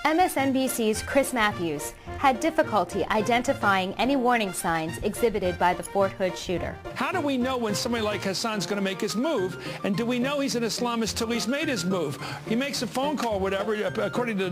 MSNBC's Chris Matthews had difficulty identifying any warning signs exhibited by the Fort Hood shooter. How do we know when somebody like Hassan's going to make his move? And do we know he's an Islamist till he's made his move? He makes a phone call, whatever. According to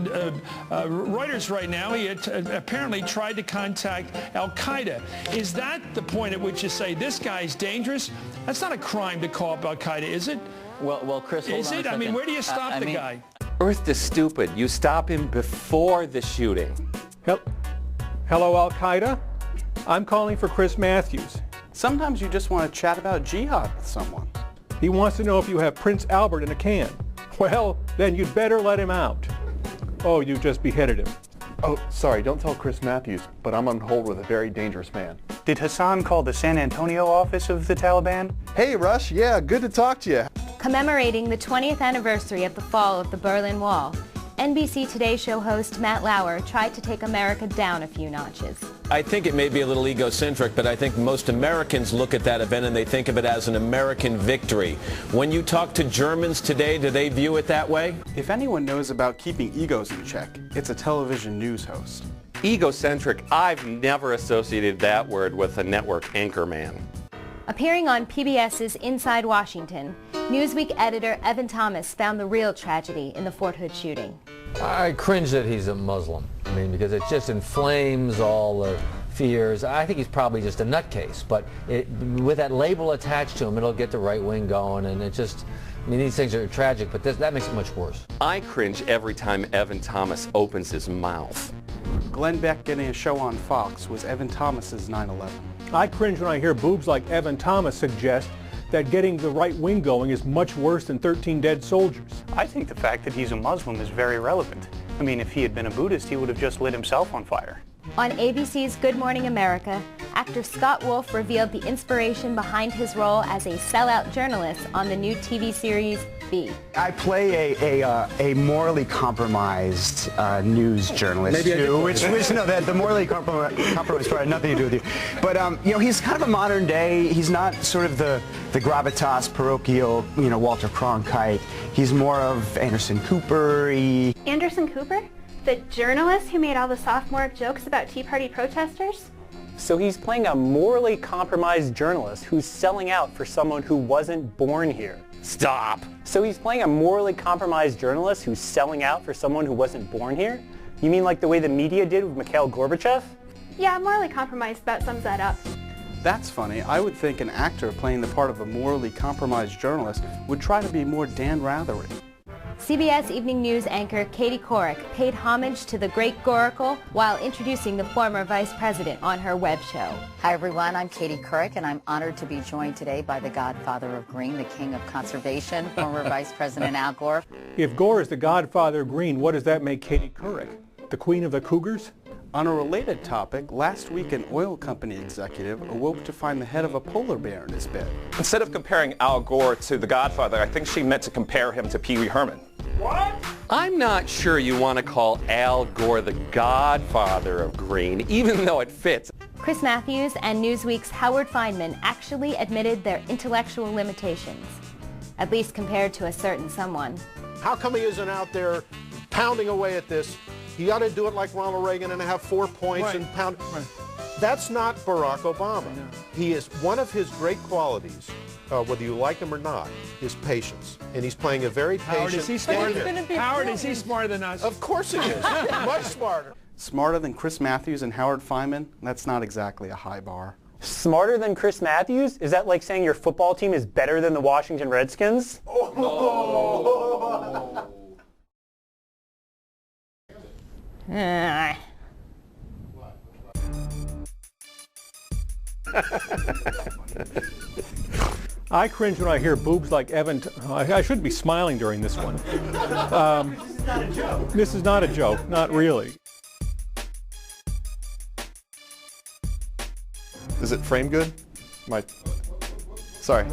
Reuters right now, he apparently tried to contact Al-Qaeda. Is that the point at which you say this guy's dangerous? That's not a crime to call up Al-Qaeda, is it? Well, Chris, hold is on it? a I mean, second. where do you stop the guy? Earth is stupid. You stop him before the shooting. Hello, Al-Qaeda. I'm calling for Chris Matthews. Sometimes you just want to chat about jihad with someone. He wants to know if you have Prince Albert in a can. Well, then you'd better let him out. Oh, you just beheaded him. Oh, sorry, don't tell Chris Matthews, but I'm on hold with a very dangerous man. Did Hassan call the San Antonio office of the Taliban? Hey, Rush, yeah, good to talk to you. Commemorating the 20th anniversary of the fall of the Berlin Wall, NBC Today Show host Matt Lauer tried to take America down a few notches. I think it may be a little egocentric, but I think most Americans look at that event and they think of it as an American victory. When you talk to Germans today, do they view it that way? If anyone knows about keeping egos in check, it's a television news host. Egocentric, I've never associated that word with a network anchorman. Appearing on PBS's Inside Washington, Newsweek editor Evan Thomas found the real tragedy in the Fort Hood shooting. I cringe that he's a Muslim. I mean, because it just inflames all the fears. I think he's probably just a nutcase, but with that label attached to him, it'll get the right wing going, and it just, I mean, these things are tragic, but that makes it much worse. I cringe every time Evan Thomas opens his mouth. Glenn Beck getting a show on Fox was Evan Thomas's 9/11. I cringe when I hear boobs like Evan Thomas suggest that getting the right wing going is much worse than 13 dead soldiers. I think the fact that he's a Muslim is very relevant. I mean, if he had been a Buddhist, he would have just lit himself on fire. On ABC's Good Morning America, actor Scott Wolf revealed the inspiration behind his role as a sellout journalist on the new TV series B. I play a morally compromised news journalist too, which no, the morally compromised part had nothing to do with you. But you know, he's kind of a modern day. He's not sort of the gravitas parochial, you know, Walter Cronkite. He's more of Anderson Cooper-y. Anderson Cooper? The journalist who made all the sophomore jokes about Tea Party protesters? So he's playing a morally compromised journalist who's selling out for someone who wasn't born here. Stop. So he's playing a morally compromised journalist who's selling out for someone who wasn't born here? You mean like the way the media did with Mikhail Gorbachev? Yeah, morally compromised about sums that up. That's funny. I would think an actor playing the part of a morally compromised journalist would try to be more Dan Rathery. CBS Evening News anchor Katie Couric paid homage to the great Goracle while introducing the former vice president on her web show. Hi everyone, I'm Katie Couric and I'm honored to be joined today by the godfather of green, the king of conservation, former Vice President Al Gore. If Gore is the godfather of green, what does that make Katie Couric? The queen of the cougars? On a related topic, last week an oil company executive awoke to find the head of a polar bear in his bed. Instead of comparing Al Gore to the Godfather, I think she meant to compare him to Pee Wee Herman. What? I'm not sure you want to call Al Gore the godfather of green, even though it fits. Chris Matthews and Newsweek's Howard Fineman actually admitted their intellectual limitations, at least compared to a certain someone. How come he isn't out there pounding away at this? He ought to do it like Ronald Reagan and have 4 points and pound. Right. That's not Barack Obama. No. He is one of his great qualities, whether you like him or not, is patience. And he's playing a very patient. Howard, is he smarter? Howard, is he smarter than us? Of course he is. Much smarter. Smarter than Chris Matthews and Howard Fineman? That's not exactly a high bar. Smarter than Chris Matthews? Is that like saying your football team is better than the Washington Redskins? Oh. I cringe when I hear boobs like Evan. I shouldn't be smiling during this one. This is not a joke, not really. Is it framed good? Sorry.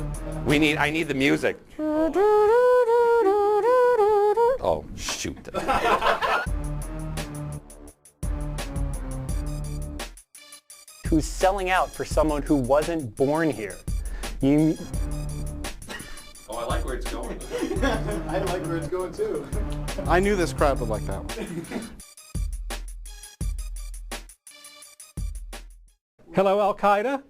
I need the music. Oh, shoot. Who's selling out for someone who wasn't born here. You... Oh, I like like where it's going. I like where it's going too. I knew this crowd would like that one. Hello, Al-Qaeda.